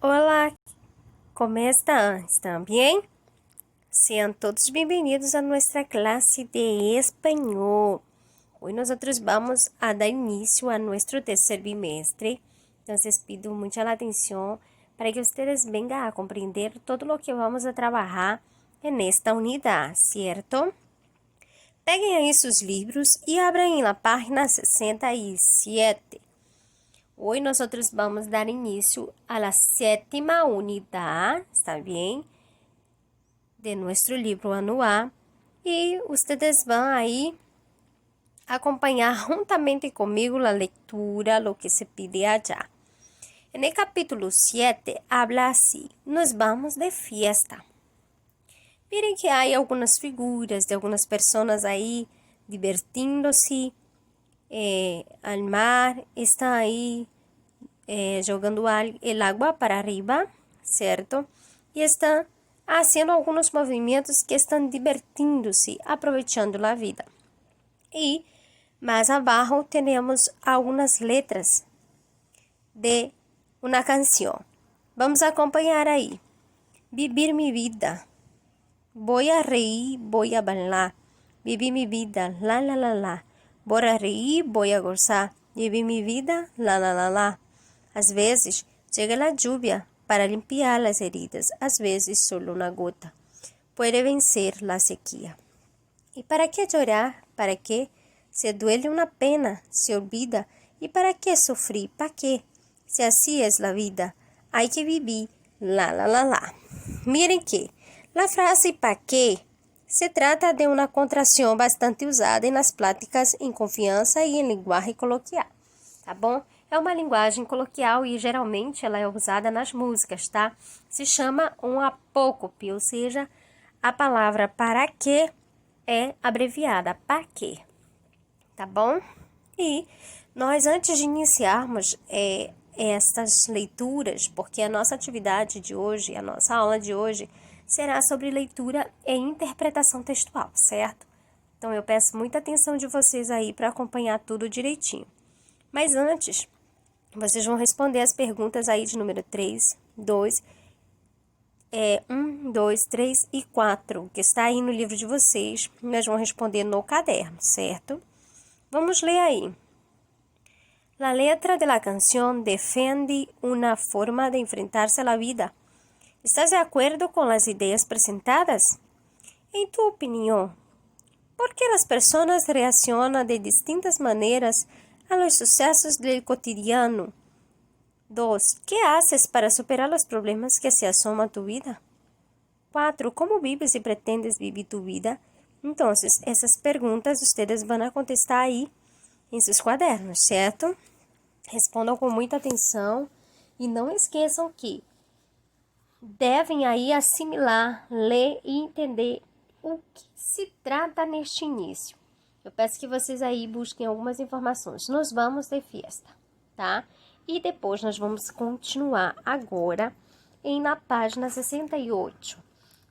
Olá, como estão? ¿Están bien? Sean todos bienvenidos a nuestra clase de español. Hoy nosotros vamos a dar inicio a nuestro tercer bimestre. Entonces pido mucha la atención para que ustedes vengan a comprender todo lo que vamos a trabajar en esta unidad, ¿cierto? Peguem aí sus libros y abran en la página 67. Hoy nosotros vamos a dar inicio a la séptima unidad, ¿está bien? De nuestro libro anual. Y ustedes van ahí a acompañar juntamente conmigo la lectura, lo que se pide allá. En el capítulo 7 habla así: nos vamos de fiesta. Miren que hay algunas figuras de algunas personas ahí divertindo-se al mar, estão aí jogando el agua para arriba, certo? E estão fazendo alguns movimentos que estão divertindo-se, aproveitando a vida. E mais abaixo temos algumas letras de uma canção. Vamos acompanhar aí. Vivir mi vida. Voy a reír, voy a bailar. Vivir mi vida, la la la la. Voy a reír, voy a gozar. Vivir mi vida, la la la la. Às vezes, chega a lluvia para limpiar as heridas. Às vezes, solo uma gota pode vencer a sequía. E para que chorar? Para que? Se duele uma pena, se olvida. E para que sofrer? ¿Para qué? Se assim é a vida, hay que vivir. La la la la. Miren que a frase "para qué" se trata de uma contração bastante usada nas pláticas em confiança e em linguagem coloquial, tá bom? É uma linguagem coloquial e geralmente ela é usada nas músicas, tá? Se chama um apócope, ou seja, a palavra para quê é abreviada para quê, tá bom? E nós, antes de iniciarmos estas leituras, porque a nossa atividade de hoje, a nossa aula de hoje, será sobre leitura e interpretação textual, certo? Então eu peço muita atenção de vocês aí para acompanhar tudo direitinho. Mas antes, vocês vão responder as perguntas aí de número 3, 2, 1, 2, 3 e 4, que está aí no livro de vocês. Nós vamos responder no caderno, certo? Vamos ler aí. La letra de la canción defiende una forma de enfrentarse a la vida. ¿Estás de acuerdo con las ideas presentadas? En tu opinión, ¿por qué las personas reaccionan de distintas maneras a los sucesos del cotidiano? 2. ¿Qué haces para superar los problemas que se asoman a tu vida? 4. ¿Cómo vives y pretendes vivir tu vida? Entonces, essas perguntas ustedes van a contestar aí em seus cadernos, certo? Respondam com muita atenção e não esqueçam que devem aí assimilar, ler e entender o que se trata neste início. Eu peço que vocês aí busquem algumas informações. Nós vamos de fiesta, tá? E depois nós vamos continuar agora na página 68.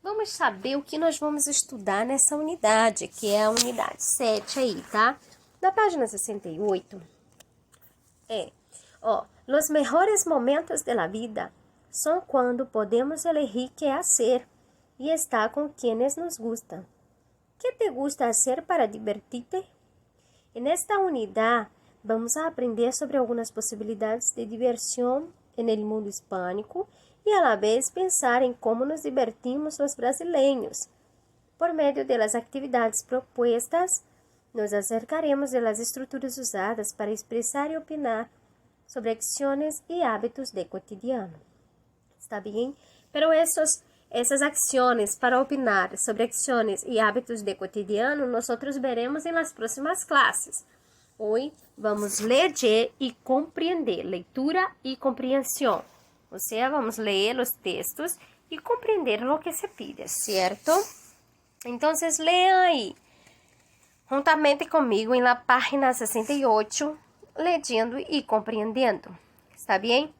Vamos saber o que nós vamos estudar nessa unidade, que é a unidade 7 aí, tá? Na página 68, los mejores momentos de la vida son cuando podemos elegir qué hacer y estar con quienes nos gustan. ¿Qué te gusta hacer para divertirte? En esta unidad vamos a aprender sobre algunas posibilidades de diversión en el mundo hispánico y a la vez pensar en cómo nos divertimos los brasileños. Por medio de las actividades propuestas, nos acercaremos de las estructuras usadas para expresar y opinar sobre acciones y hábitos de cotidiano. ¿Está bien? Pero essas acciones para opinar sobre acciones y hábitos de cotidiano, nosotros veremos en las próximas clases. Hoy vamos ler y compreender, leitura y comprensión. O sea, vamos leer los textos y comprender lo que se pide, ¿cierto? Entonces, lean aí, juntamente comigo, en la página 68, leyendo e compreendendo. Está bem?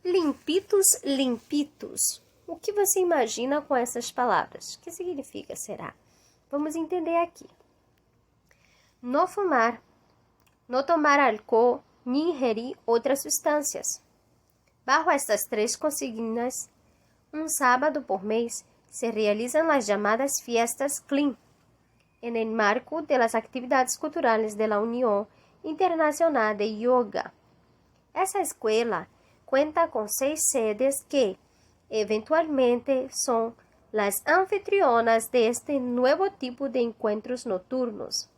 Limpitos, limpitos. O que você imagina com essas palavras? O que significa, será? Vamos entender aqui. No fumar, no tomar álcool, ni ingerir outras substâncias. Bajo estas três consignas, um sábado por mês se realizam as chamadas fiestas CLIN, en el marco de las actividades culturales de la Unión Internacional de Yoga. Essa escuela cuenta con 6 sedes que, eventualmente, son las anfitrionas de este nuevo tipo de encuentros noturnos,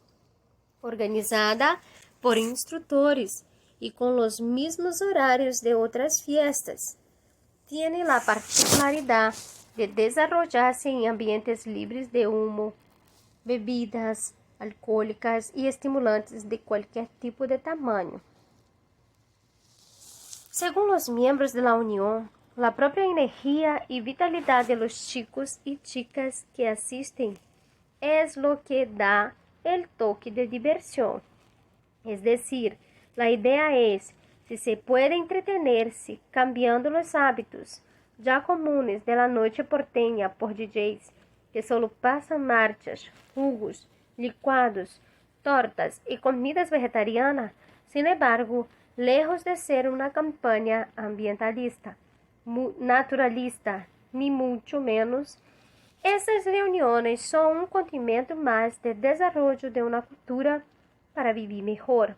organizada por instrutores y con los mismos horarios de otras fiestas. Tiene la particularidad de desarrollarse en ambientes libres de humo, bebidas alcohólicas y estimulantes de cualquier tipo de tamaño. Según los miembros de la Unión, la propia energía y vitalidad de los chicos y chicas que asisten es lo que da el toque de diversión. Es decir, la idea es si se puede entretenerse cambiando los hábitos ya comunes de la noche porteña por DJs que solo pasan marchas, jugos, licuados, tortas y comidas vegetarianas. Sin embargo, lejos de ser una campaña ambientalista, naturalista, ni mucho menos, estas reuniones son un condimento más de desarrollo de una cultura para vivir mejor,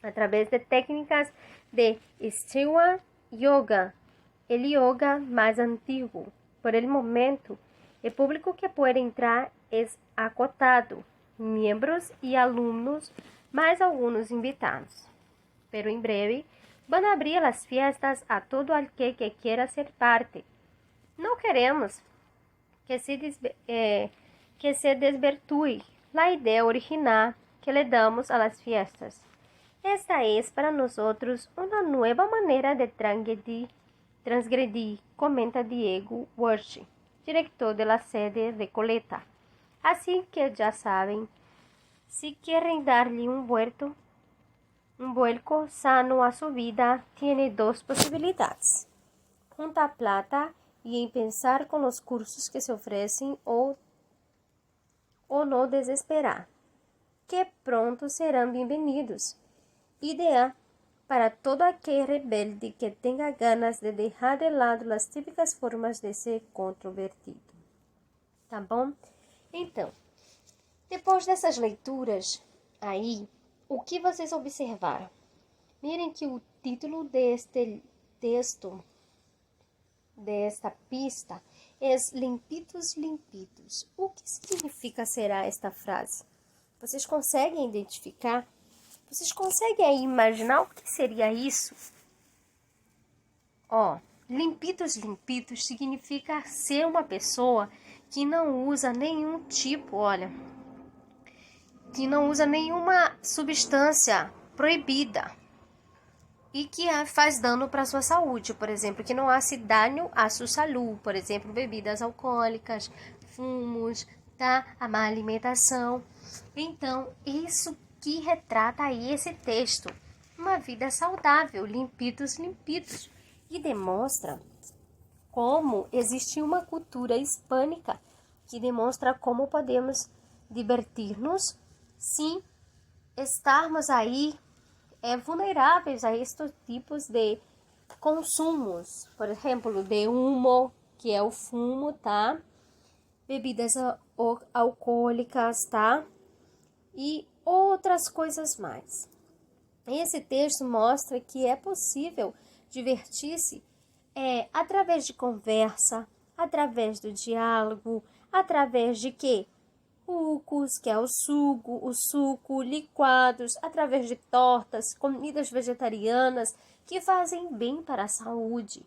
a través de técnicas de Shiva Yoga, el yoga más antiguo. Por el momento, el público que puede entrar es acotado, miembros y alumnos, más algunos invitados. Pero en breve van a abrir las fiestas a todo aquel que quiera ser parte. No queremos que se desvirtúe la idea original que le damos a las fiestas. Esta es para nosotros una nueva manera de transgredir, comenta Diego Wirth, director de la sede Recoleta. Así que ya saben, si quieren darle un vuelco sano a su vida, tiene 2 posibilidades: juntar plata y en pensar con los cursos que se ofrecen o no desesperar, que pronto serán bienvenidos. Ideal para todo aquel rebelde que tenga ganas de dejar de lado las típicas formas de ser controvertido. Tá bom? Então, depois dessas leituras aí, o que vocês observaram? Mirem que o título deste texto, desta pista, é Limpitos, Limpitos. O que significa será esta frase? Vocês conseguem identificar? Vocês conseguem aí imaginar o que seria isso? Limpitos, limpitos significa ser uma pessoa que não usa nenhum tipo, que não usa nenhuma substância proibida e que faz dano para a sua saúde, por exemplo, que não hace dano à sua saúde, por exemplo, bebidas alcoólicas, fumos, tá? A má alimentação. Então, isso que retrata aí esse texto, uma vida saudável, limpitos, limpitos, e demonstra como existe uma cultura hispânica que demonstra como podemos divertir-nos sem estarmos aí vulneráveis a estes tipos de consumos, por exemplo, de humo, que é o fumo, tá? Bebidas alcoólicas, tá? E outras coisas mais. Esse texto mostra que é possível divertir-se através de conversa, através do diálogo, através de quê? Sucos, que é o suco, liquados, através de tortas, comidas vegetarianas que fazem bem para a saúde.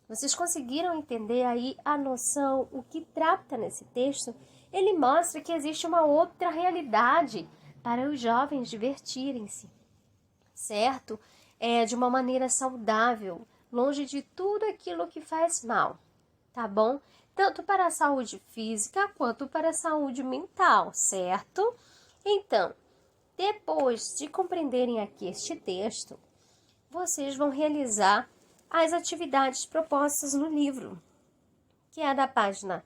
Vocês conseguiram entender aí a noção, o que trata nesse texto? Ele mostra que existe uma outra realidade para os jovens divertirem-se, certo? De uma maneira saudável, longe de tudo aquilo que faz mal, tá bom? Tanto para a saúde física quanto para a saúde mental, certo? Então, depois de compreenderem aqui este texto, vocês vão realizar as atividades propostas no livro, que é da página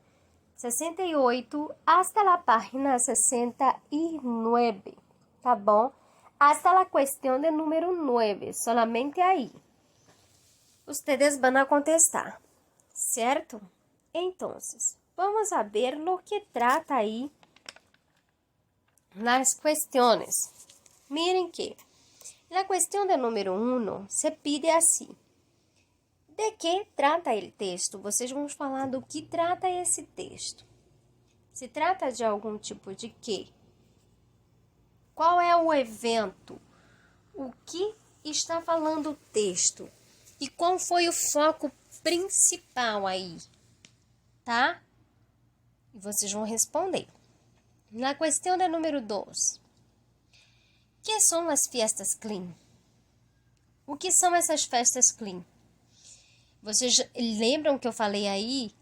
68 hasta la página 69, tá bom? Hasta la cuestión de número 9, solamente aí. Ustedes van a contestar, ¿cierto? Entonces, vamos a ver lo que trata ahí las cuestiones. Miren que la cuestión de número 1 se pide assim. De que trata o texto? Vocês vão falar do que trata esse texto. Se trata de algum tipo de quê? Qual é o evento? O que está falando o texto? E qual foi o foco principal aí? Tá? E vocês vão responder. Na questão de número 2. Que são as festas clean? O que são essas festas clean? Vocês lembram que eu falei aí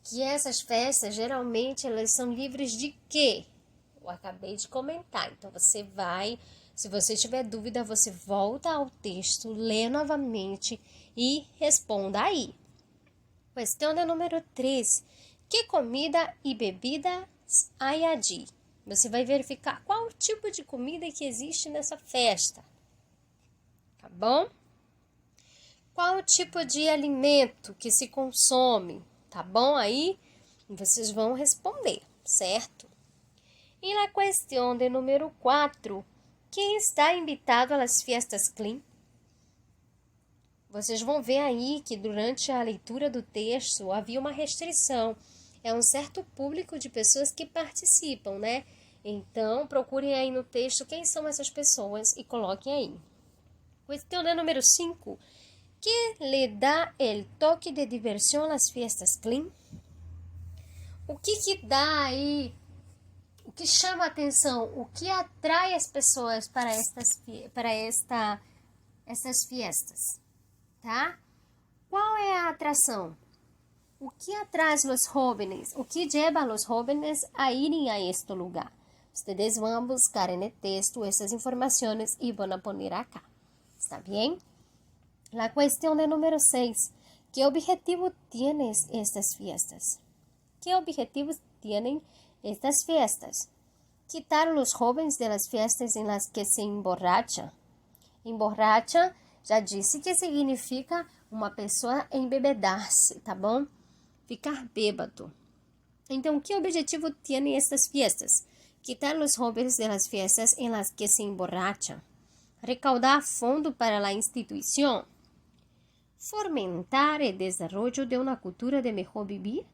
que essas festas, geralmente, elas são livres de quê? Eu acabei de comentar. Então, você vai, se você tiver dúvida, você volta ao texto, lê novamente e responda aí. Questão de número 3. Que comida e bebidas há allí? Você vai verificar qual tipo de comida que existe nessa festa. Tá bom? Qual o tipo de alimento que se consome? Tá bom aí? Vocês vão responder, certo? E na questão de número 4, quem está invitado às festas clean? Vocês vão ver aí que durante a leitura do texto havia uma restrição. É um certo público de pessoas que participam, né? Então, procurem aí no texto quem são essas pessoas e coloquem aí. Questão de número 5. Que le dá el toque de diversión às festas clean? O que dá aí? O que chama a atenção? O que atrai as pessoas para essas fiestas? Tá? Qual é a atração? O que atrai os jóvenes? O que leva os jóvenes a irem a este lugar? Ustedes vão buscar en el texto essas informações e vão poner acá. ¿Está bien? La cuestión de número 6. ¿Qué objetivo tienen estas fiestas? ¿Qué objetivos tienen estas fiestas? Quitar a los jóvenes de las fiestas en las que se emborrachan. Emborracha, já disse que significa uma pessoa embebedar-se, tá bom? Ficar bêbado. Então, que objetivo tienen estas fiestas? Quitar los jóvenes de las fiestas en las que se emborrachan. Recaudar fundo para la institución. Fomentar o desenvolvimento de uma cultura de melhor vivir?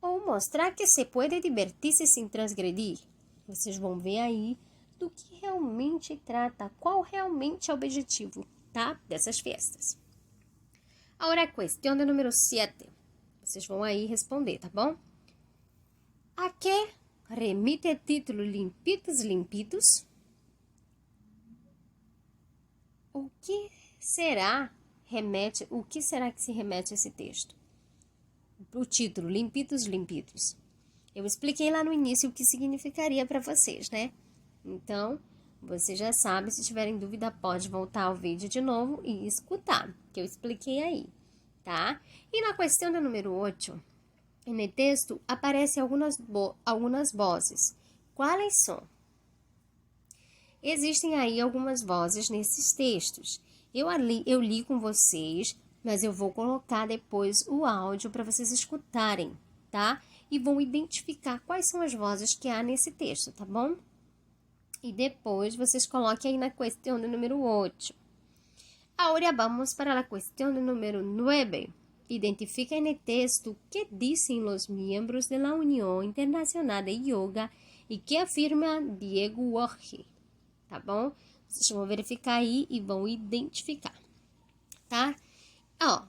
Ou mostrar que se pode divertir-se sem transgredir? Vocês vão ver aí do que realmente trata, qual realmente é o objetivo, tá? Dessas festas. Agora, a questão de número 7. Vocês vão aí responder, tá bom? A que remite o título Limpitos, Limpitos? O que será que se remete a esse texto? O título, Limpitos, Limpitos. Eu expliquei lá no início o que significaria para vocês, né? Então, você já sabe, se tiverem dúvida, pode voltar ao vídeo de novo e escutar, que eu expliquei aí, tá? E na questão do número 8, no texto, aparecem algumas vozes. Quais são? Existem aí algumas vozes nesses textos. Eu li com vocês, mas eu vou colocar depois o áudio para vocês escutarem, tá? E vão identificar quais são as vozes que há nesse texto, tá bom? E depois vocês coloquem aí na questão do número 8. Agora vamos para a questão do número 9. Identifiquem no texto o que dizem os membros da União Internacional de Yoga e que afirma Diego Warchi, tá bom? Vocês vão verificar aí e vão identificar, tá? Ó,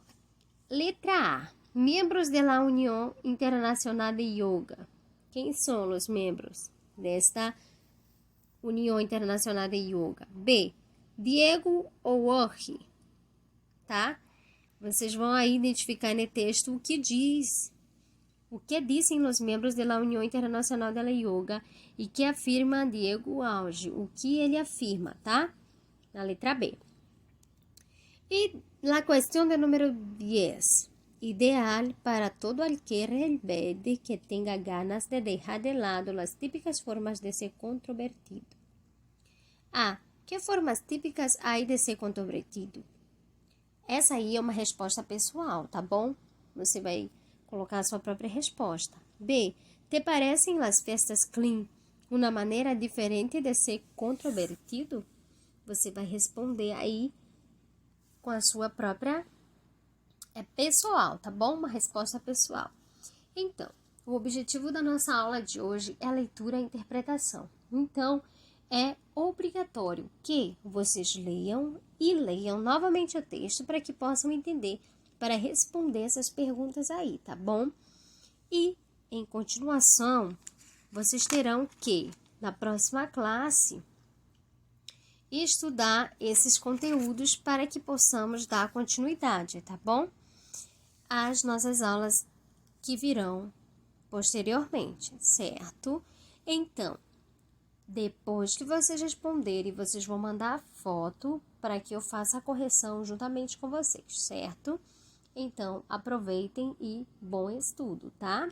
letra A. Membros da União Internacional de Yoga. Quem são os membros desta União Internacional de Yoga? B. Diego Warchi, tá? Vocês vão aí identificar no texto o que dizem os membros da União Internacional de Yoga e que afirma Diego Warchi, o que ele afirma, tá? Na letra B. E la questão de número 10. Ideal para todo aquel rebelde que tenga ganas de dejar de lado las típicas formas de ser controvertido. A. ¿Qué formas típicas hay de ser controvertido? Essa aí é uma resposta pessoal, tá bom? Você vai colocar a sua própria resposta. B. Te parecem as festas clean uma maneira diferente de ser controvertido? Você vai responder aí com a sua própria pessoal, tá bom? Uma resposta pessoal. Então, o objetivo da nossa aula de hoje é a leitura e a interpretação. Então, é obrigatório que vocês leiam e leiam novamente o texto para que possam entender, para responder essas perguntas aí, tá bom? E, em continuação, vocês terão que, na próxima classe, estudar esses conteúdos para que possamos dar continuidade, tá bom? Às nossas aulas que virão posteriormente, certo? Então, depois que vocês responderem, vocês vão mandar a foto para que eu faça a correção juntamente com vocês, certo? Então, aproveitem e bom estudo, tá?